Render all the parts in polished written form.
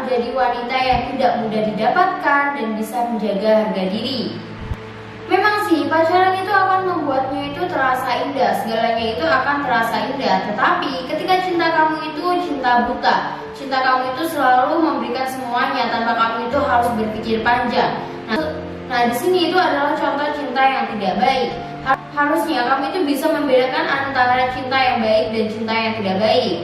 menjadi wanita yang tidak mudah didapatkan dan bisa menjaga harga diri. Memang sih, pacaran itu akan membuatnya itu terasa indah, segalanya itu akan terasa indah. Tetapi ketika cinta kamu itu cinta buta, cinta kamu itu selalu memberikan semuanya tanpa kamu itu harus berpikir panjang. Nah di sini itu adalah contoh cinta yang tidak baik. Harusnya kamu itu bisa membedakan antara cinta yang baik dan cinta yang tidak baik.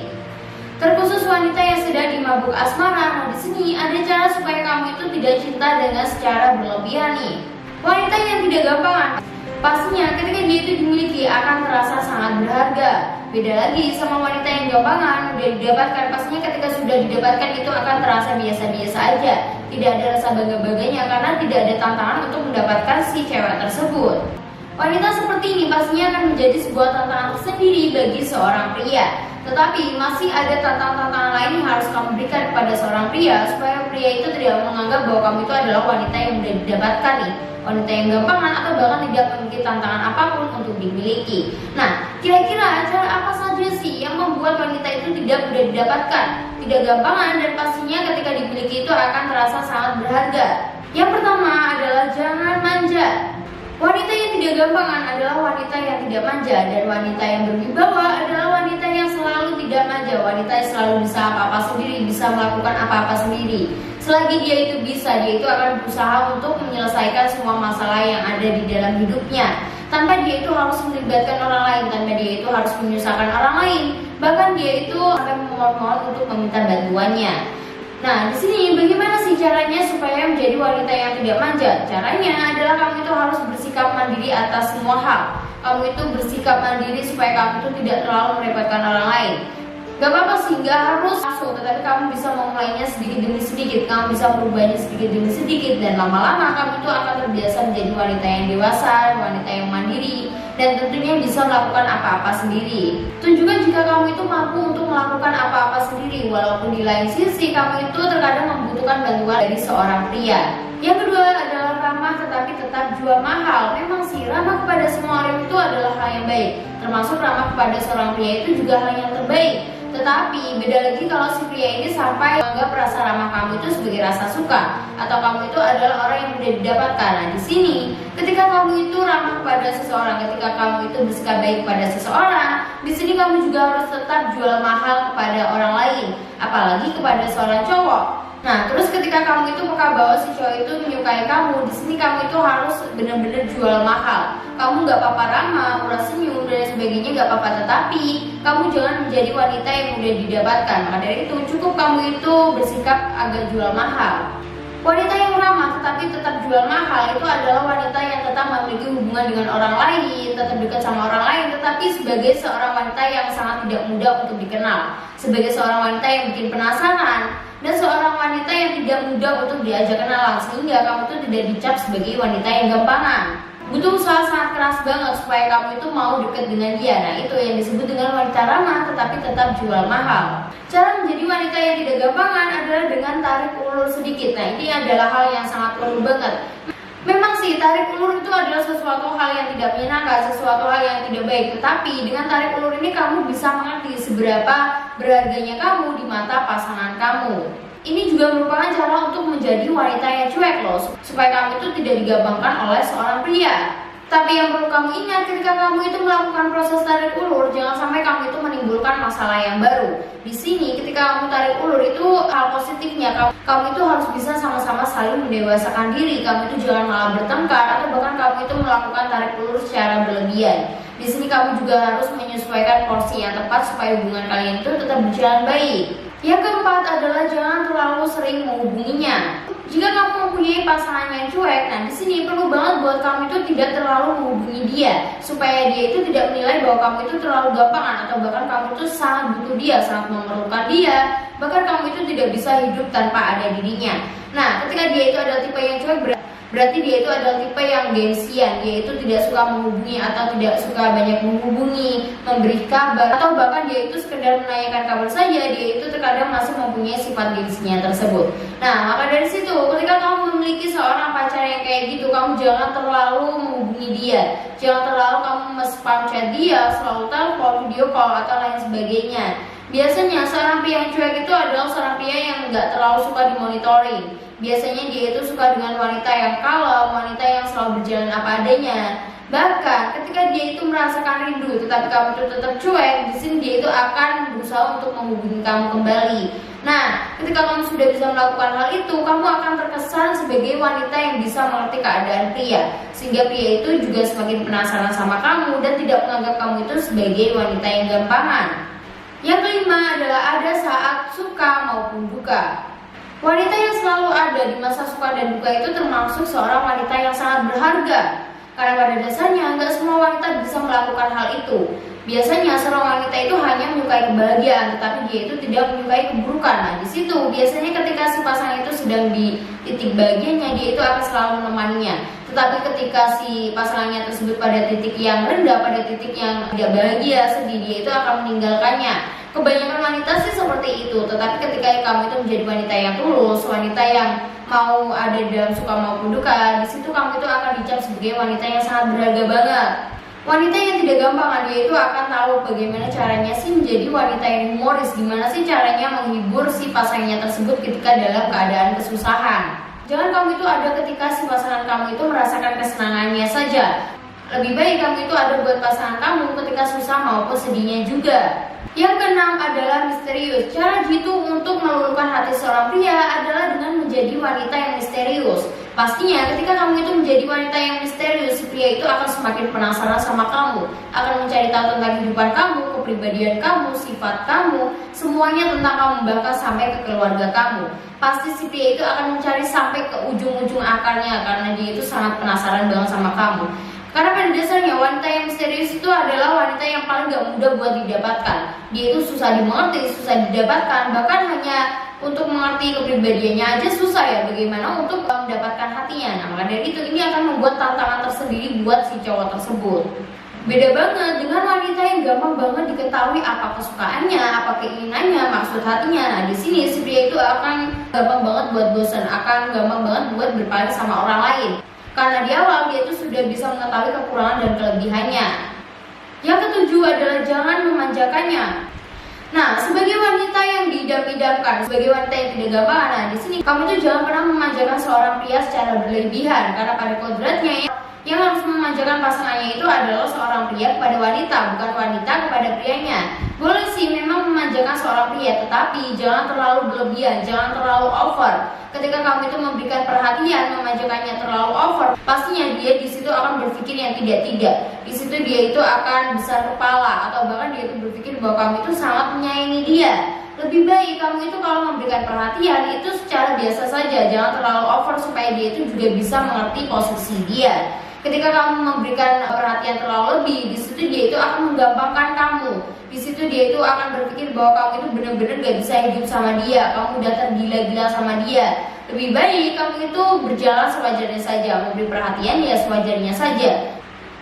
Terkhusus wanita yang sedang dimabuk asmara, nah di sini ada cara supaya kamu itu tidak cinta dengan secara berlebihan nih. Wanita yang tidak gampangan, pastinya ketika dia itu dimiliki akan terasa sangat berharga. Beda lagi sama wanita yang gampangan, mudah didapatkan, pastinya ketika sudah didapatkan itu akan terasa biasa-biasa aja. Tidak ada rasa bangga-bangganya karena tidak ada tantangan untuk mendapatkan si cewek tersebut. Wanita seperti ini pastinya akan menjadi sebuah tantangan tersendiri bagi seorang pria. Tetapi masih ada tantangan-tantangan lain yang harus kamu berikan kepada seorang pria supaya pria itu tidak menganggap bahwa kamu itu adalah wanita yang mudah didapatkan nih, wanita yang gampangan atau bahkan tidak memiliki tantangan apapun untuk dimiliki. Nah, kira-kira cara apa saja sih yang membuat wanita itu tidak mudah didapatkan, tidak gampangan, dan pastinya ketika dimiliki itu akan terasa sangat berharga? Yang pertama adalah jangan manja. Wanita yang tidak gampangan adalah wanita yang tidak manja, dan wanita yang berwibawa adalah wanita yang selalu tidak manja, wanita yang selalu bisa apa-apa sendiri, bisa melakukan apa-apa sendiri. Selagi dia itu bisa, dia itu akan berusaha untuk menyelesaikan semua masalah yang ada di dalam hidupnya, tanpa dia itu harus melibatkan orang lain, tanpa dia itu harus menyusahkan orang lain, bahkan dia itu akan memohon untuk meminta bantuannya. Nah, di sini bagaimana sih caranya supaya menjadi wanita yang tidak manja? Caranya adalah kamu itu harus bersikap mandiri atas semua hal. Kamu itu bersikap mandiri supaya kamu itu tidak terlalu merepotkan orang lain. Gak apa-apa sih, gak harus langsung, tetapi kamu bisa memulainya sedikit demi sedikit. Kamu bisa merubahnya sedikit demi sedikit, dan lama-lama kamu itu akan terbiasa menjadi wanita yang dewasa, wanita yang mandiri, dan tentunya bisa melakukan apa-apa sendiri. Tunjukkan jika kamu itu mampu untuk melakukan apa-apa sendiri, walaupun di lain sisi kamu itu terkadang membutuhkan bantuan dari seorang pria. Yang kedua adalah ramah tetapi tetap jual mahal. Memang sih, ramah kepada semua orang itu adalah hal yang baik, termasuk ramah kepada seorang pria itu juga hal yang terbaik. Tetapi beda lagi kalau si pria ini sampai menganggap rasa ramah kamu itu sebagai rasa suka, atau kamu itu adalah orang yang mudah didapatkan. Nah di sini, ketika kamu itu ramah kepada seseorang, ketika kamu itu bersikap baik kepada seseorang, di sini kamu juga harus tetap jual mahal kepada orang lain, apalagi kepada seorang cowok. Nah, terus ketika kamu itu peka bahwa si cowok itu menyukai kamu, di sini kamu itu harus benar-benar jual mahal. Kamu nggak apa-apa ramah, murah senyum dan sebagainya nggak apa-apa, tetapi kamu jangan menjadi wanita yang mudah didapatkan. Maka dari itu cukup kamu itu bersikap agak jual mahal. Wanita yang ramah tetapi tetap jual mahal itu adalah wanita yang tetap memiliki hubungan dengan orang lain, tetap dekat sama orang lain, tetapi sebagai seorang wanita yang sangat tidak mudah untuk dikenal, sebagai seorang wanita yang bikin penasaran, dan seorang wanita yang tidak mudah untuk diajak kenalan, sehingga kamu itu tidak dicap sebagai wanita yang gampangan. Butuh usaha sangat keras banget supaya kamu itu mau dekat dengan dia. Nah itu yang disebut dengan wanita ramah tetapi tetap jual mahal. Cara menjadi wanita yang tidak gampangan adalah dengan tarik ulur sedikit. Nah ini adalah hal yang sangat perlu banget. Memang sih tarik ulur itu adalah sesuatu hal yang tidak menyenangkan, sesuatu hal yang tidak baik. Tetapi dengan tarik ulur ini kamu bisa mengerti seberapa berharganya kamu di mata pasangan kamu. Ini juga merupakan cara untuk menjadi wanita yang cuek loh, supaya kamu itu tidak digampangkan oleh seorang pria. Tapi yang perlu kamu ingat ketika kamu itu melakukan proses tarik ulur, jangan sampai kamu itu menimbulkan masalah yang baru. Di sini ketika kamu tarik ulur itu hal positifnya, kamu itu harus bisa sama-sama saling mendewasakan diri. Kamu itu jangan malah bertengkar atau bahkan kamu itu melakukan tarik ulur secara berlebihan. Di sini kamu juga harus menyesuaikan porsi yang tepat supaya hubungan kalian itu tetap berjalan baik. Yang keempat adalah jangan terlalu sering menghubunginya. Jika kamu mempunyai pasangan yang cuek, nah di sini perlu banget buat kamu itu tidak terlalu menghubungi dia, supaya dia itu tidak menilai bahwa kamu itu terlalu gampangan, atau bahkan kamu itu sangat butuh dia, sangat memerlukan dia, bahkan kamu itu tidak bisa hidup tanpa ada dirinya. Nah, ketika dia itu adalah tipe yang cuek, berarti dia itu adalah tipe yang gengsian. Dia itu tidak suka menghubungi atau tidak suka banyak menghubungi, memberi kabar, atau bahkan dia itu sekedar menanyakan kabar saja. Dia itu terkadang masih mempunyai sifat gengsinya tersebut. Nah, maka dari situ ketika kamu memiliki seorang pacar yang kayak gitu, kamu jangan terlalu menghubungi dia, jangan terlalu kamu spam chat dia, selalu telepon, video call atau lain sebagainya. Biasanya seorang pria yang cuek itu adalah seorang pria yang nggak terlalu suka dimonitoring. Biasanya dia itu suka dengan wanita yang kalem, wanita yang selalu berjalan apa adanya. Bahkan ketika dia itu merasakan rindu, tetapi kamu itu tetap cuek, di sini dia itu akan berusaha untuk menghubungi kamu kembali. Nah, ketika kamu sudah bisa melakukan hal itu, kamu akan terkesan sebagai wanita yang bisa mengerti keadaan pria, sehingga pria itu juga semakin penasaran sama kamu dan tidak menganggap kamu itu sebagai wanita yang gampangan. Yang kelima adalah ada saat suka maupun duka. Wanita yang selalu ada di masa suka dan duka itu termasuk seorang wanita yang sangat berharga. Karena pada dasarnya nggak semua wanita bisa melakukan hal itu. Biasanya seorang wanita itu hanya menyukai kebahagiaan, tetapi dia itu tidak menyukai keburukan. Nah, di situ biasanya ketika si pasangan itu sedang di titik bahagianya, dia itu akan selalu menemaninya. Tetapi ketika si pasangannya tersebut pada titik yang rendah, pada titik yang tidak bahagia, sedih, dia itu akan meninggalkannya. Kebanyakan wanita sih seperti itu, tetapi ketika kamu itu menjadi wanita yang tulus, wanita yang mau ada dalam suka maupun duka, di situ kamu itu akan dicap sebagai wanita yang sangat berharga banget. Wanita yang tidak gampang, dia itu akan tahu bagaimana caranya sih menjadi wanita yang humoris, gimana sih caranya menghibur si pasangannya tersebut ketika dalam keadaan kesusahan. Jangan kamu itu ada ketika si pasangan kamu itu merasakan kesenangannya saja. Lebih baik kamu itu ada buat pasangan kamu ketika susah maupun sedihnya juga. Yang keenam adalah misterius. Cara jitu untuk meluluhkan hati seorang pria adalah dengan menjadi wanita yang misterius. Pastinya ketika kamu itu menjadi wanita yang misterius, si pria itu akan semakin penasaran sama kamu, akan mencari tahu tentang kehidupan kamu, kepribadian kamu, sifat kamu, semuanya tentang kamu, bahkan sampai ke keluarga kamu. Pasti si pria itu akan mencari sampai ke ujung-ujung akarnya karena dia itu sangat penasaran banget sama kamu. Karena pada dasarnya wanita yang misterius itu adalah wanita yang paling gak mudah buat didapatkan. Dia itu susah dimengerti, susah didapatkan, bahkan hanya untuk mengerti kepribadiannya aja susah ya. Bagaimana untuk mendapatkan hatinya? Nah, maka dari itu ini akan membuat tantangan tersendiri buat si cowok tersebut. Beda banget dengan wanita yang gampang banget diketahui apa kesukaannya, apa keinginannya, maksud hatinya. Nah, di sini si pria itu akan gampang banget buat bosan, akan gampang banget buat berpaling sama orang lain. Karena di awal dia itu sudah bisa mengetahui kekurangan dan kelebihannya. Yang ketujuh adalah jangan memanjakannya. Nah, sebagai wanita yang diidam-idamkan, sebagai wanita yang tidak gampang, nah di sini kamu itu jangan pernah memanjakan seorang pria secara berlebihan, karena pada kodratnya yang harus memanjakan pasangannya itu adalah seorang pria kepada wanita, bukan wanita kepada prianya. Boleh sih memang memanjakan seorang pria, tetapi jangan terlalu berlebihan, jangan terlalu over. Ketika kamu itu memberikan perhatian, memanjakannya terlalu over, pastinya dia di situ akan berpikir yang tidak-tidak. Di situ dia itu akan besar kepala, atau bahkan dia itu berpikir bahwa kamu itu sangat menyayangi dia. Lebih baik kamu itu kalau memberikan perhatian itu secara biasa saja, jangan terlalu over supaya dia itu juga bisa mengerti posisi dia. Ketika kamu memberikan perhatian terlalu lebih, di situ dia itu akan menggampangkan kamu. Di situ dia itu akan berpikir bahwa kamu itu benar-benar gak bisa hidup sama dia, kamu udah tergila-gila sama dia. Lebih baik kamu itu berjalan sewajarnya saja, memberi perhatian ya sewajarnya saja.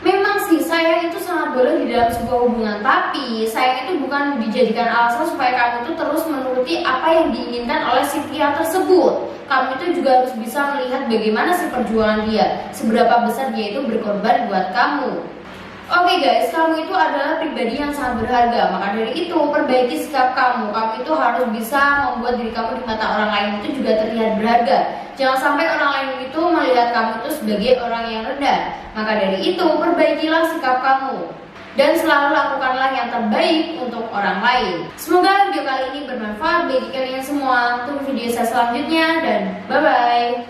Memang sih sayang itu sangat boleh di dalam sebuah hubungan, tapi sayang itu bukan dijadikan alasan supaya kamu itu terus menuruti apa yang diinginkan oleh si pria tersebut. Kamu itu juga harus bisa melihat bagaimana sih perjuangan dia, seberapa besar dia itu berkorban buat kamu. Oke guys, kamu itu adalah pribadi yang sangat berharga. Maka dari itu, perbaiki sikap kamu. Kamu itu harus bisa membuat diri kamu di mata orang lain itu juga terlihat berharga. Jangan sampai orang lain itu melihat kamu itu sebagai orang yang rendah. Maka dari itu, perbaikilah sikap kamu dan selalu lakukanlah yang terbaik untuk orang lain. Semoga video kali ini bermanfaat bagi kalian semua. Tunggu video saya selanjutnya dan bye-bye.